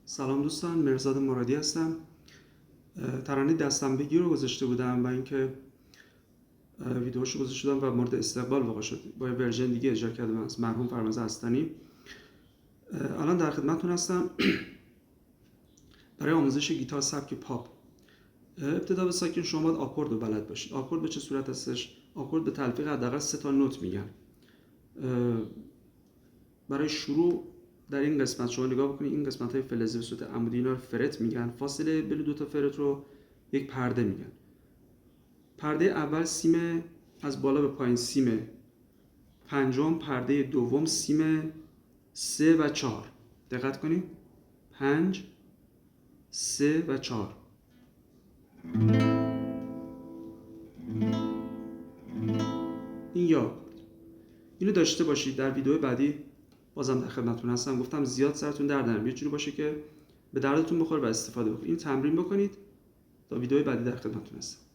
سلام دوستان، مرزاد مرادی هستم. ترانه دستم بگیر رو گذاشته بودم و اینکه ویدیوشو گذاشته بودم و مورد استقبال واقع شد. با یه ورژن دیگه اجرا کردم از مرحوم فرمانده هستنی. الان در خدمتتون هستم برای آموزش گیتار سبک پاپ. ابتدا به ساکن شما باید آکورد رو بلد باشید. آکورد به چه صورت هستش؟ آکورد به تلفیق حداقل 3 تا نوت میگن. برای شروع در این قسمت شما نگاه بکنید، این قسمت های فلزی به صورت عمودی اینا رو فرت میگن. فاصله بین دو تا فرت رو یک پرده میگن. پرده اول سیم از بالا به پایین سیم پنجم، پرده دوم سیم 3 و 4. دقت کنید 5 3 و 4. این یا اینو داشته باشید. در ویدیو بعدی بازم در خدمتتون هستم. گفتم زیاد سرتون درد نره، یه جوری باشه که به دردتون بخوره و استفاده بکنید. این تمرین بکنید. تا ویدیو بعدی در خدمتتون هستم.